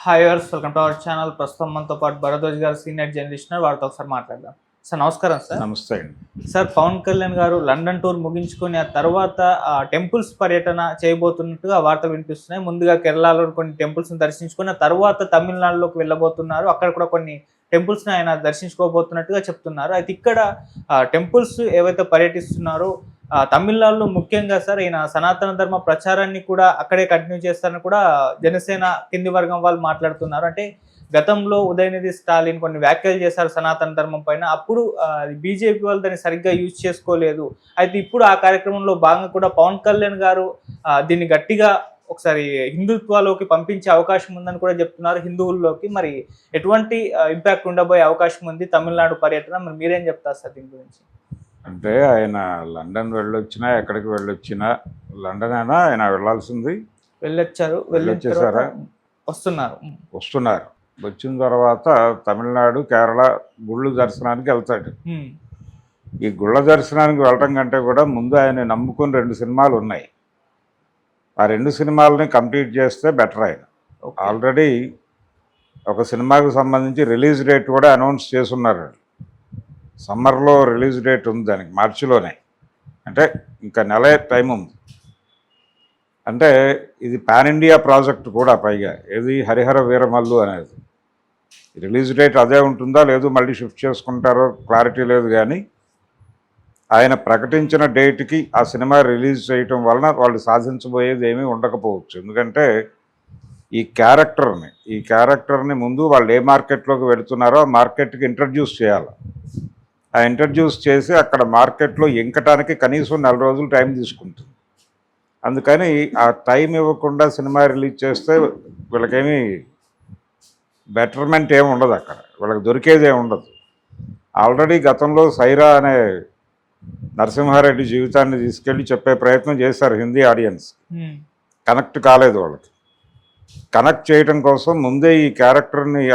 Hi viewers, welcome to our channel. ప్రస్తుతం మనతో పాటు భరద్వాజ్ గారు, సీనియర్ జర్నలిస్ట్, వారితో ఒకసారి మాట్లాడదాం. సార్ నమస్కారం. సార్ నమస్తే అండి. సార్, పవన్ కళ్యాణ్ గారు లండన్ టూర్ ముగించుకొని ఆ తర్వాత టెంపుల్స్ పర్యటన చేయబోతున్నట్టుగా వార్తలు వినిపిస్తున్నాయి. ముందుగా కేరళలో కొన్ని టెంపుల్స్ని దర్శించుకొని ఆ తర్వాత తమిళనాడులోకి వెళ్ళబోతున్నారు. అక్కడ కూడా కొన్ని టెంపుల్స్ని ఆయన దర్శించుకోబోతున్నట్టుగా చెప్తున్నారు. అయితే ఇక్కడ టెంపుల్స్ ఏవైతే పర్యటిస్తున్నారో తమిళనాడులో ముఖ్యంగా సార్ ఈయన సనాతన ధర్మ ప్రచారాన్ని కూడా అక్కడే కంటిన్యూ చేస్తారని కూడా జనసేన కింది వర్గం వాళ్ళు మాట్లాడుతున్నారు. అంటే గతంలో ఉదయనిధి స్టాలిన్ కొన్ని వ్యాఖ్యలు చేశారు సనాతన ధర్మం పైన. అప్పుడు బీజేపీ వాళ్ళు దాన్ని సరిగ్గా యూజ్ చేసుకోలేదు. అయితే ఇప్పుడు ఆ కార్యక్రమంలో భాగంగా కూడా పవన్ కళ్యాణ్ గారు దీన్ని గట్టిగా ఒకసారి హిందుత్వలోకి పంపించే అవకాశం ఉందని కూడా చెప్తున్నారు, హిందువుల్లోకి. మరి ఎటువంటి ఇంపాక్ట్ ఉండబోయే అవకాశం ఉంది తమిళనాడు పర్యటన? మరి మీరేం చెప్తారు సార్ దీని గురించి? అంటే ఆయన లండన్ వెళ్ళొచ్చినా ఎక్కడికి వెళ్ళొచ్చినా లండన్ అయినా ఆయన వెళ్ళాల్సింది. వెళ్ళొచ్చారు, వెళ్ళొచ్చేసారా? వస్తున్నారు. వచ్చిన తర్వాత తమిళనాడు, కేరళ గుళ్ళు దర్శనానికి వెళ్తాడు. ఈ గుళ్ళ దర్శనానికి వెళ్ళటం కంటే కూడా ముందు ఆయన నమ్ముకుని 2 సినిమాలు ఉన్నాయి. ఆ 2 సినిమాలని కంప్లీట్ చేస్తే బెటర్. ఆయన ఆల్రెడీ ఒక సినిమాకు సంబంధించి రిలీజ్ డేట్ కూడా అనౌన్స్ చేసున్నారు. సమ్మర్లో రిలీజ్ డేట్ ఉంది దానికి, మార్చిలోనే. అంటే ఇంకా నెల టైం ఉంది. అంటే ఇది పాన్ ఇండియా ప్రాజెక్ట్ కూడా. పైగా ఏది హరిహర వీరమల్లు అనేది రిలీజ్ డేట్ అదే ఉంటుందా లేదు మళ్ళీ షిఫ్ట్ చేసుకుంటారో క్లారిటీ లేదు. కానీ ఆయన ప్రకటించిన డేట్కి ఆ సినిమా రిలీజ్ చేయటం వలన వాళ్ళు సాధించబోయేది ఏమీ ఉండకపోవచ్చు. ఎందుకంటే ఈ క్యారెక్టర్ని ముందు వాళ్ళు ఏ మార్కెట్లోకి వెళుతున్నారో ఆ మార్కెట్కి ఇంట్రడ్యూస్ చేయాలి. ఆ ఇంట్రడ్యూస్ చేసి అక్కడ మార్కెట్లో ఇంకటానికి కనీసం 4 రోజులు టైం తీసుకుంటుంది. అందుకని ఆ టైం ఇవ్వకుండా సినిమా రిలీజ్ చేస్తే వీళ్ళకేమీ బెటర్మెంట్ ఏమి ఉండదు, అక్కడ వీళ్ళకి దొరికేది ఏమి ఉండదు. ఆల్రెడీ గతంలో సైరా అనే నరసింహారెడ్డి జీవితాన్ని తీసుకెళ్ళి చెప్పే ప్రయత్నం చేశారు హిందీ ఆడియన్స్. కనెక్ట్ కాలేదు వాళ్ళకి. కనెక్ట్ చేయడం కోసం ముందే ఈ క్యారెక్టర్ని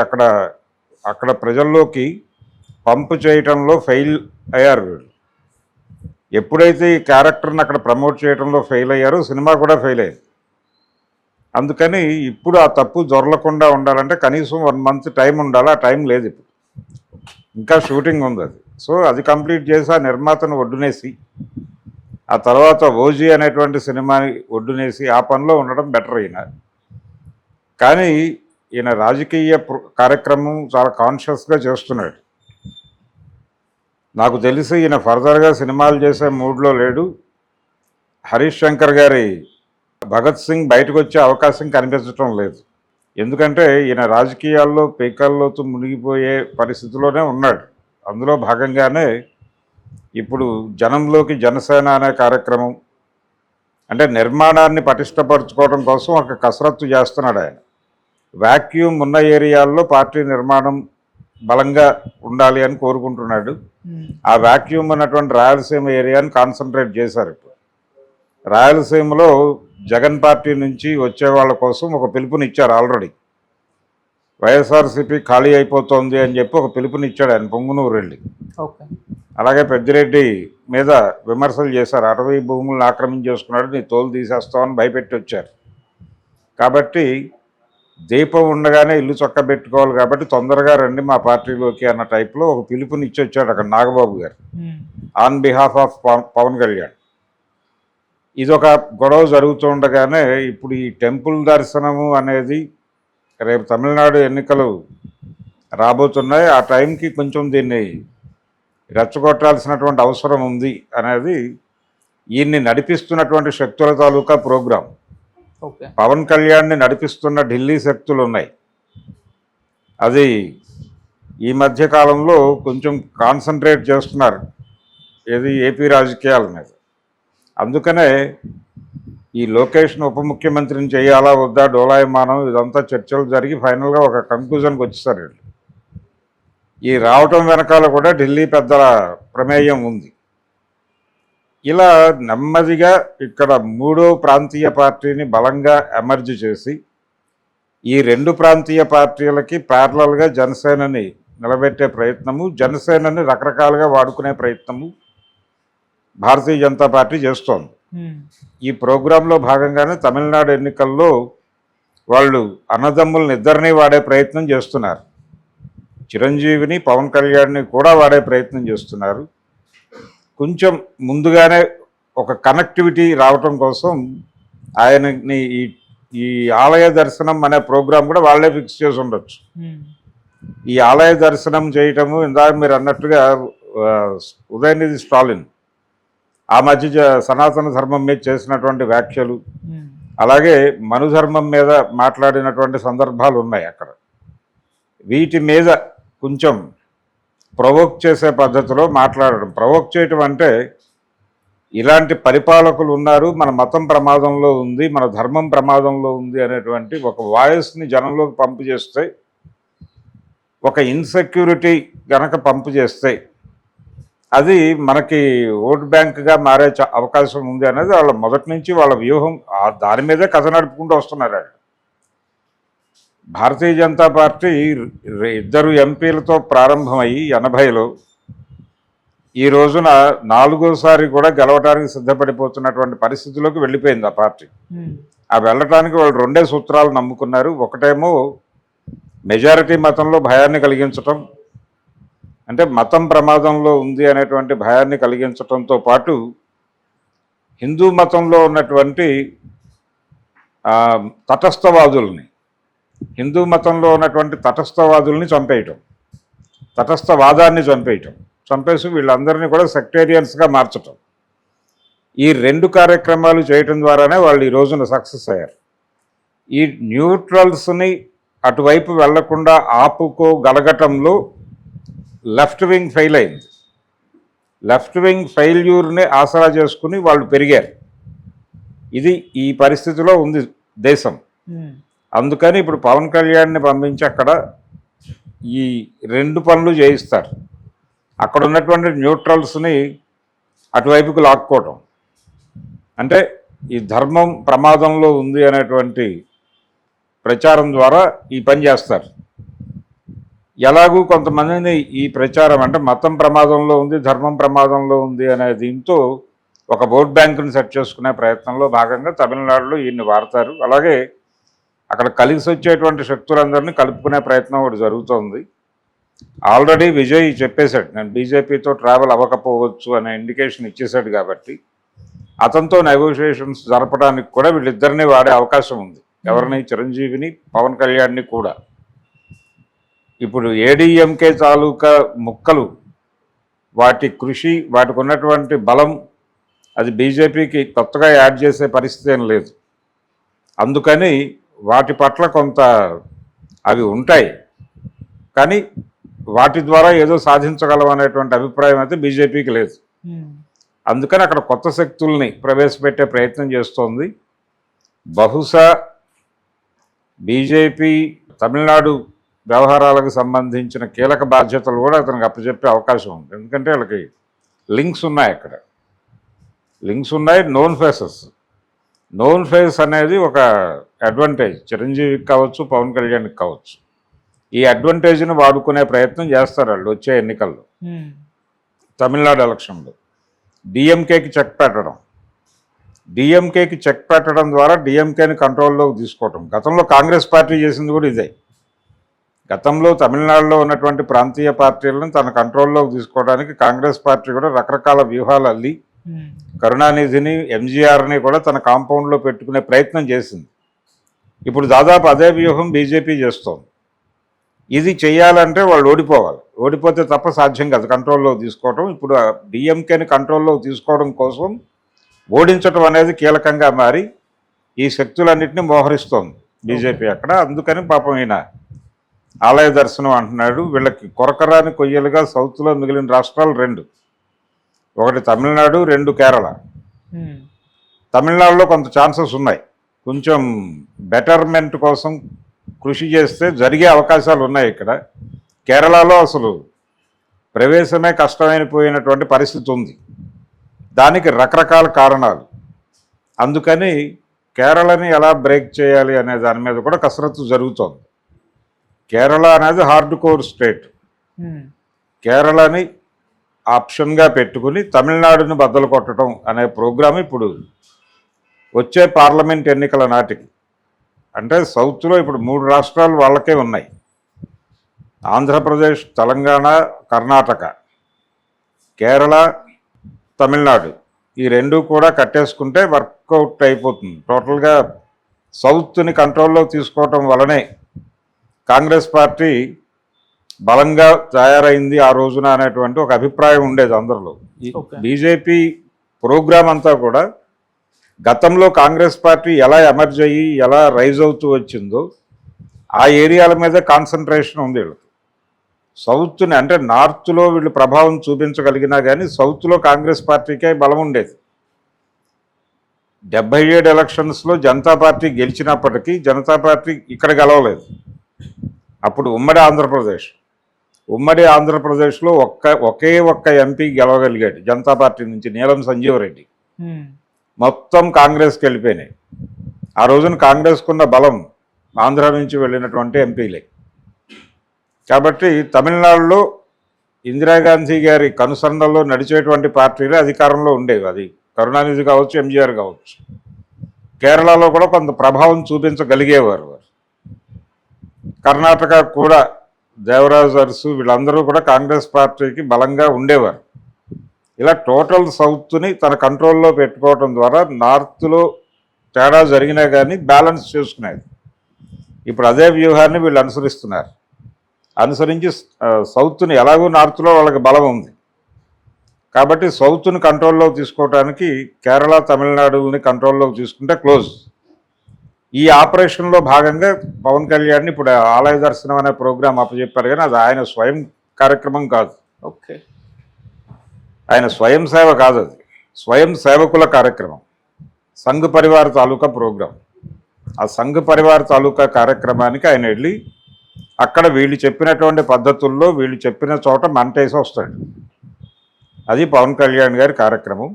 అక్కడ ప్రజల్లోకి పంపు చేయటంలో ఫెయిల్ అయ్యారు వీళ్ళు. ఎప్పుడైతే ఈ క్యారెక్టర్ని అక్కడ ప్రమోట్ చేయడంలో ఫెయిల్ అయ్యారో సినిమా కూడా ఫెయిల్ అయ్యింది. అందుకని ఇప్పుడు ఆ తప్పు దొరలకుండా ఉండాలంటే కనీసం 1 మంత్ టైం ఉండాలి. ఆ టైం లేదు ఇప్పుడు, ఇంకా షూటింగ్ ఉంది అది. సో అది కంప్లీట్ చేసి ఆ నిర్మాతను ఒడ్డునేసి ఆ తర్వాత ఓజీ అనేటువంటి సినిమాని ఒడ్డునేసి ఆ పనిలో ఉండడం బెటర్. కానీ ఈయన రాజకీయ కార్యక్రమం చాలా కాన్షియస్గా చేస్తున్నాడు. నాకు తెలిసి ఈయన ఫర్దర్గా సినిమాలు చేసే మూడ్లో లేడు. హరీష్ శంకర్ గారి భగత్ సింగ్ బయటకు వచ్చే అవకాశం కనిపించడం లేదు. ఎందుకంటే ఈయన రాజకీయాల్లో పీకల్లోతు మునిగిపోయే పరిస్థితిలోనే ఉన్నాడు. అందులో భాగంగానే ఇప్పుడు జనంలోకి జనసేన అనే కార్యక్రమం, అంటే నిర్మాణాన్ని పటిష్టపరచుకోవడం కోసం ఒక కసరత్తు చేస్తున్నాడు ఆయన. వాక్యూమ్ ఉన్న ఏరియాల్లో పార్టీ నిర్మాణం బలంగా ఉండాలి అని కోరుకుంటున్నాడు. ఆ వాక్యూమ్ ఉన్నటువంటి రాయలసీమ ఏరియాని కాన్సన్ట్రేట్ చేశారు. ఇప్పుడు రాయలసీమలో జగన్ పార్టీ నుంచి వచ్చే వాళ్ళ కోసం ఒక పిలుపునిచ్చారు. ఆల్రెడీ వైఎస్ఆర్సీపీ ఖాళీ అయిపోతుంది అని చెప్పి ఒక పిలుపునిచ్చాడు ఆయన పొంగునూరు వెళ్ళి. అలాగే పెద్దిరెడ్డి మీద విమర్శలు చేశారు. అటవీ భూములను ఆక్రమించేసుకున్నాడు, నీ తోలు తీసేస్తామని భయపెట్టి వచ్చారు. కాబట్టి దీపం ఉండగానే ఇల్లు చక్కబెట్టుకోవాలి కాబట్టి తొందరగా రండి మా పార్టీలోకి అన్న టైప్లో ఒక పిలుపునిచ్చి వచ్చాడు అక్కడ నాగబాబు గారు on behalf of Pawan Kalyan. ఇదొక గొడవ జరుగుతూ ఉండగానే ఇప్పుడు ఈ టెంపుల్ దర్శనము అనేది రేపు తమిళనాడు ఎన్నికలు రాబోతున్నాయి. ఆ టైంకి కొంచెం దీన్ని రెచ్చగొట్టాల్సినటువంటి అవసరం ఉంది అనేది ఈయన్ని నడిపిస్తున్నటువంటి శక్తుల తాలూకా ప్రోగ్రాం. పవన్ కళ్యాణ్ని నడిపిస్తున్న ఢిల్లీ శక్తులు ఉన్నాయి. అది ఈ మధ్య కాలంలో కొంచెం కాన్సన్ట్రేట్ చేస్తున్నారు ఏది ఏపీ రాజకీయాల మీద. అందుకనే ఈ లోకేష్ను ఉప ముఖ్యమంత్రిని చేయాలా వద్దా డోలాయమానం ఇదంతా చర్చలు జరిగి ఫైనల్గా ఒక కంక్లూజన్కి వచ్చేసారు. ఈ రావటం వెనకాల కూడా ఢిల్లీ పెద్దల ప్రమేయం ఉంది. ఇలా నెమ్మదిగా ఇక్కడ 3వ ప్రాంతీయ పార్టీని బలంగా ఎమర్జ్ చేసి ఈ 2 ప్రాంతీయ పార్టీలకి ప్యారలల్గా జనసేనని నిలబెట్టే ప్రయత్నము, జనసేనని రకరకాలుగా వాడుకునే ప్రయత్నము భారతీయ జనతా పార్టీ చేస్తోంది. ఈ ప్రోగ్రాంలో భాగంగానే తమిళనాడు ఎన్నికల్లో వాళ్ళు అన్నదమ్ములను ఇద్దరినీ వాడే ప్రయత్నం చేస్తున్నారు. చిరంజీవిని పవన్ కళ్యాణ్ని కూడా వాడే ప్రయత్నం చేస్తున్నారు. కొంచెం ముందుగానే ఒక కనెక్టివిటీ రావటం కోసం ఆయనని ఈ ఆలయ దర్శనం అనే ప్రోగ్రాం కూడా వాళ్ళే ఫిక్స్ చేసి ఉండొచ్చు. ఈ ఆలయ దర్శనం చేయటము ఇందాక మీరు అన్నట్టుగా ఉదయనిధి స్టాలిన్ ఆ మధ్య సనాతన ధర్మం మీద చేసినటువంటి వ్యాఖ్యలు, అలాగే మనుధర్మం మీద మాట్లాడినటువంటి సందర్భాలు ఉన్నాయి అక్కడ. వీటి మీద కొంచెం ప్రొవోక్ చేసే పద్ధతిలో మాట్లాడడం. ప్రొవోక్ చేయటం అంటే ఇలాంటి పరిపాలకులు ఉన్నారు, మన మతం ప్రమాదంలో ఉంది, మన ధర్మం ప్రమాదంలో ఉంది అనేటువంటి ఒక వాయిస్ని జనంలోకి పంపు చేస్తే, ఒక ఇన్సెక్యూరిటీ గనక పంపు చేస్తే అది మనకి ఓట్ బ్యాంక్గా మారే అవకాశం ఉంది అనేది వాళ్ళ మొదటి నుంచి వాళ్ళ వ్యూహం. దాని మీదే కథ నడుపుకుంటూ వస్తున్నారు వాళ్ళు. భారతీయ జనతా పార్టీ 2 ఎంపీలతో ప్రారంభమయ్యి 80లో ఈ రోజున 4వసారి కూడా గెలవడానికి సిద్ధపడిపోతున్నటువంటి పరిస్థితిలోకి వెళ్ళిపోయింది ఆ పార్టీ. ఆ వెళ్ళటానికి వాళ్ళు 2 సూత్రాలు నమ్ముకున్నారు. ఒకటేమో మెజారిటీ మతంలో భయాన్ని కలిగించటం, అంటే మతం ప్రమాదంలో ఉంది అనేటువంటి భయాన్ని కలిగించటంతో పాటు హిందూ మతంలో ఉన్నటువంటి తటస్థవాదుల్ని, హిందూ మతంలో ఉన్నటువంటి తటస్థవాదుల్ని చంపేయటం, తటస్థవాదాన్ని చంపేసి వీళ్ళందరినీ కూడా సెక్టేరియన్స్గా మార్చటం. ఈ 2 కార్యక్రమాలు చేయటం ద్వారానే వాళ్ళు ఈ రోజున సక్సెస్ అయ్యారు. ఈ న్యూట్రల్స్ని అటువైపు వెళ్లకుండా ఆపుకోగలగటంలో లెఫ్ట్ వింగ్ ఫెయిల్ అయింది. లెఫ్ట్ వింగ్ ఫెయిల్యూర్ని ఆసరా చేసుకుని వాళ్ళు పెరిగారు. ఇది ఈ పరిస్థితిలో ఉంది దేశం. అందుకని ఇప్పుడు పవన్ కళ్యాణ్ని పంపించి అక్కడ ఈ 2 పనులు చేయిస్తారు. అక్కడ ఉన్నటువంటి న్యూట్రల్స్ని అటువైపుకు లాక్కోవటం, అంటే ఈ ధర్మం ప్రమాదంలో ఉంది అనేటువంటి ప్రచారం ద్వారా ఈ పని చేస్తారు. ఎలాగూ కొంతమందిని ఈ ప్రచారం, అంటే మతం ప్రమాదంలో ఉంది, ధర్మం ప్రమాదంలో ఉంది అనే దీంతో ఒక ఓట్ బ్యాంకుని సెట్ చేసుకునే ప్రయత్నంలో భాగంగా తమిళనాడులో ఈయన్ని వాడతారు. అలాగే అక్కడ కలిసి వచ్చేటువంటి శక్తులందరినీ కలుపుకునే ప్రయత్నం ఒకటి జరుగుతోంది. ఆల్రెడీ విజయ్ చెప్పేశాడు, నేను బీజేపీతో ట్రావెల్ అవ్వకపోవచ్చు అనే ఇండికేషన్ ఇచ్చేశాడు. కాబట్టి అతనితో నెగోషియేషన్స్ జరపడానికి కూడా వీళ్ళిద్దరినీ వాడే అవకాశం ఉంది. ఎవరిని? చిరంజీవిని, పవన్ కళ్యాణ్ని కూడా. ఇప్పుడు ఏడీఎంకే తాలూకా ముక్కలు, వాటి కృషి, వాటికి ఉన్నటువంటి బలం అది బీజేపీకి కొత్తగా యాడ్ చేసే పరిస్థితి ఏం లేదు. అందుకని వాటి పట్ల కొంత అవి ఉంటాయి, కానీ వాటి ద్వారా ఏదో సాధించగలం అనేటువంటి అభిప్రాయం అయితే బీజేపీకి లేదు. అందుకని అక్కడ కొత్త శక్తుల్ని ప్రవేశపెట్టే ప్రయత్నం చేస్తోంది. బహుశా బీజేపీ తమిళనాడు వ్యవహారాలకు సంబంధించిన కీలక బాధ్యతలు కూడా అతనికి అప్పచెప్పే అవకాశం ఉంది. ఎందుకంటే వాళ్ళకి లింక్స్ ఉన్నాయి, అక్కడ లింక్స్ ఉన్నాయి. నోన్ ఫేస్ అనేది ఒక అడ్వాంటేజ్ చిరంజీవికి కావచ్చు, పవన్ కళ్యాణ్కి కావచ్చు. ఈ అడ్వాంటేజ్ని వాడుకునే ప్రయత్నం చేస్తారు వాళ్ళు వచ్చే ఎన్నికల్లో. తమిళనాడు ఎలక్షన్లో డిఎంకేకి చెక్ పెట్టడం ద్వారా డిఎంకేని కంట్రోల్లోకి తీసుకోవటం. గతంలో కాంగ్రెస్ పార్టీ చేసింది కూడా ఇదే. గతంలో తమిళనాడులో ఉన్నటువంటి ప్రాంతీయ పార్టీలను తన కంట్రోల్లోకి తీసుకోవడానికి కాంగ్రెస్ పార్టీ కూడా రకరకాల వ్యూహాలు అల్లి కరుణానిధిని, ఎంజీఆర్ని కూడా తన కాంపౌండ్లో పెట్టుకునే ప్రయత్నం చేసింది. ఇప్పుడు దాదాపు అదే వ్యూహం బీజేపీ చేస్తోంది. ఇది చేయాలంటే వాళ్ళు ఓడిపోతే తప్ప సాధ్యం కాదు కంట్రోల్లో తీసుకోవడం. ఇప్పుడు డిఎంకేని కంట్రోల్లో తీసుకోవడం కోసం ఓడించడం అనేది కీలకంగా మారి ఈ శక్తులన్నింటినీ మోహరిస్తోంది బీజేపీ అక్కడ. అందుకని పాపం ఈయన ఆలయ దర్శనం అంటున్నాడు. వీళ్ళకి కొరకరాని కొయ్యలుగా సౌత్లో మిగిలిన రాష్ట్రాలు 2, ఒకటి తమిళనాడు, 2 కేరళ. తమిళనాడులో కొంత ఛాన్సెస్ ఉన్నాయి. కొంచెం బెటర్మెంట్ కోసం కృషి చేస్తే జరిగే అవకాశాలు ఉన్నాయి. ఇక్కడ కేరళలో అసలు ప్రవేశమే కష్టమైపోయినటువంటి పరిస్థితి ఉంది. దానికి రకరకాల కారణాలు. అందుకని కేరళని ఎలా బ్రేక్ చేయాలి అనే దాని మీద కూడా కసరత్తు జరుగుతోంది. కేరళ అనేది హార్డ్ కోర్ స్టేట్. కేరళని ఆప్షన్గా పెట్టుకుని తమిళనాడుని బద్దలు కొట్టడం అనే ప్రోగ్రాం ఇప్పుడు వచ్చే పార్లమెంట్ ఎన్నికల నాటికి అంటే సౌత్లో ఇప్పుడు 3 రాష్ట్రాలు వాళ్ళకే ఉన్నాయి. ఆంధ్రప్రదేశ్, తెలంగాణ, కర్ణాటక, కేరళ, తమిళనాడు. ఈ 2 కూడా కట్టేసుకుంటే వర్కౌట్ అయిపోతుంది. టోటల్గా సౌత్ని కంట్రోల్లో తీసుకోవటం వలనే కాంగ్రెస్ పార్టీ బలంగా తయారైంది ఆ రోజున అనేటువంటి ఒక అభిప్రాయం ఉండేది అందరిలో. బీజేపీ ప్రోగ్రాం అంతా కూడా గతంలో కాంగ్రెస్ పార్టీ ఎలా ఎమర్జ్ అయ్యి ఎలా రైజ్ అవుతూ వచ్చిందో ఆ ఏరియాల మీద కాన్సన్ట్రేషన్ ఉంది వీళ్ళకి. సౌత్ని అంటే నార్త్లో వీళ్ళు ప్రభావం చూపించగలిగినా కానీ సౌత్లో కాంగ్రెస్ పార్టీకే బలం ఉండేది. 77 ఎలక్షన్స్లో జనతా పార్టీ గెలిచినప్పటికీ జనతా పార్టీ ఇక్కడ గెలవలేదు. అప్పుడు ఉమ్మడి ఆంధ్రప్రదేశ్లో ఒకే ఒక్క ఎంపీ గెలవగలిగాడు జనతా పార్టీ నుంచి, నీలం సంజీవరెడ్డి. మొత్తం కాంగ్రెస్కి వెళ్ళిపోయినాయి. ఆ రోజున కాంగ్రెస్కున్న బలం ఆంధ్ర నుంచి వెళ్ళినటువంటి ఎంపీలే. కాబట్టి తమిళనాడులో ఇందిరాగాంధీ గారి కనుసన్నల్లో నడిచేటువంటి పార్టీలే అధికారంలో ఉండేవి. అది కరుణానిధి కావచ్చు, ఎంజీఆర్ కావచ్చు. కేరళలో కూడా కొంత ప్రభావం చూపించగలిగేవారు. కర్ణాటక కూడా దేవరాజ్ అరసు వీళ్ళందరూ కూడా కాంగ్రెస్ పార్టీకి బలంగా ఉండేవారు. ఇలా టోటల్ సౌత్ని తన కంట్రోల్లో పెట్టుకోవడం ద్వారా నార్త్లో తేడా జరిగినా కానీ బ్యాలెన్స్ చేసుకునేది. ఇప్పుడు అదే వ్యూహాన్ని వీళ్ళు అనుసరించి సౌత్ని ఎలాగో నార్త్లో వాళ్ళకి బలం ఉంది కాబట్టి సౌత్ని కంట్రోల్లో తీసుకోవడానికి కేరళ, తమిళనాడుని కంట్రోల్లోకి తీసుకుంటే క్లోజ్. ఈ ఆపరేషన్లో భాగంగా పవన్ కళ్యాణ్ ఇప్పుడు ఆలయ దర్శనం అనే ప్రోగ్రాం అప్పచెప్పారు, కానీ అది ఆయన స్వయం కార్యక్రమం కాదు. ఓకే, ఆయన స్వయం సేవ కాదు, అది స్వయం సేవకుల కార్యక్రమం. సంఘ్ పరివార్ తాలూకా ప్రోగ్రాం. ఆ సంఘ్ పరివార్ తాలూకా కార్యక్రమానికి ఆయన వెళ్ళి అక్కడ వీళ్ళు చెప్పినటువంటి పద్ధతుల్లో వీళ్ళు చెప్పిన చోట మంటేసి వస్తాడు. అది పవన్ కళ్యాణ్ గారి కార్యక్రమం.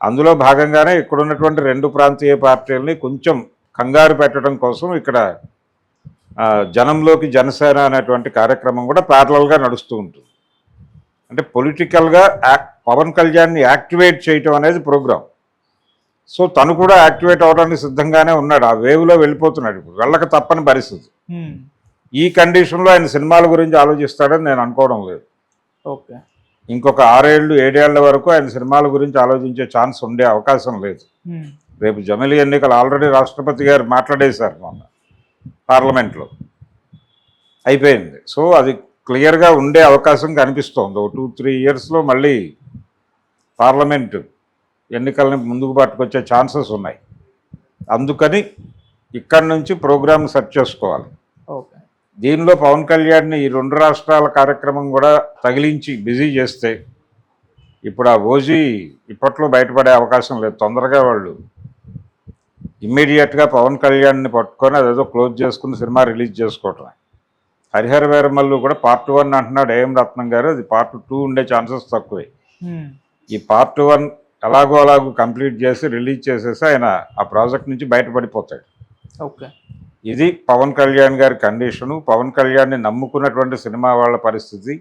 అందులో భాగంగానే ఇక్కడ ఉన్నటువంటి 2 ప్రాంతీయ పార్టీలని కొంచెం కంగారు పెట్టడం కోసం ఇక్కడ జనంలోకి జనసేన అనేటువంటి కార్యక్రమం కూడా ప్యారలల్గా నడుస్తూ ఉంటుంది. అంటే పొలిటికల్గా పవన్ కళ్యాణ్ని యాక్టివేట్ చేయటం అనేది ప్రోగ్రాం. సో తను కూడా యాక్టివేట్ అవడానికి సిద్ధంగానే ఉన్నాడు. ఆ వేవ్లో వెళ్ళిపోతున్నాడు. ఇప్పుడు వెళ్ళక తప్పని పరిస్థితి. ఈ కండిషన్లో ఆయన సినిమాల గురించి ఆలోచిస్తాడని నేను అనుకోవడం లేదు. ఓకే, ఇంకొక 6 ఏళ్ళు 7 ఏళ్ల వరకు ఆయన సినిమాల గురించి ఆలోచించే ఛాన్స్ ఉండే అవకాశం లేదు. రేపు జమిలీ ఎన్నికలు ఆల్రెడీ రాష్ట్రపతి గారు మాట్లాడేశారు మొన్న పార్లమెంట్లో, అయిపోయింది. సో అది క్లియర్గా ఉండే అవకాశం కనిపిస్తోంది. ఒక 2-3 ఇయర్స్లో మళ్ళీ పార్లమెంటు ఎన్నికలని ముందుకు పట్టుకొచ్చే ఛాన్సెస్ ఉన్నాయి. అందుకని ఇక్కడి నుంచి ప్రోగ్రామ్ సెట్ చేసుకోవాలి. ఓకే, దీనిలో పవన్ కళ్యాణ్ని ఈ 2 రాష్ట్రాల కార్యక్రమం కూడా తగిలించి బిజీ చేస్తే ఇప్పుడు ఆ ఓజీ ఇప్పట్లో బయటపడే అవకాశం లేదు. తొందరగా వాళ్ళు ఇమ్మీడియట్గా పవన్ కళ్యాణ్ని పట్టుకొని అదేదో క్లోజ్ చేసుకుని సినిమా రిలీజ్ చేసుకోవటం. హరిహర వీరమల్లు కూడా పార్ట్ 1 అంటున్నాడు ఏఎం రత్నం గారు, అది పార్ట్ 2 ఉండే ఛాన్సెస్ తక్కువే. ఈ పార్ట్ 1 అలాగూ కంప్లీట్ చేసి రిలీజ్ చేసేసి ఆయన ఆ ప్రాజెక్ట్ నుంచి బయటపడిపోతాడు. ఓకే, ఇది పవన్ కళ్యాణ్ గారి కండిషను. పవన్ కళ్యాణ్ని నమ్ముకున్నటువంటి సినిమా వాళ్ళ పరిస్థితి.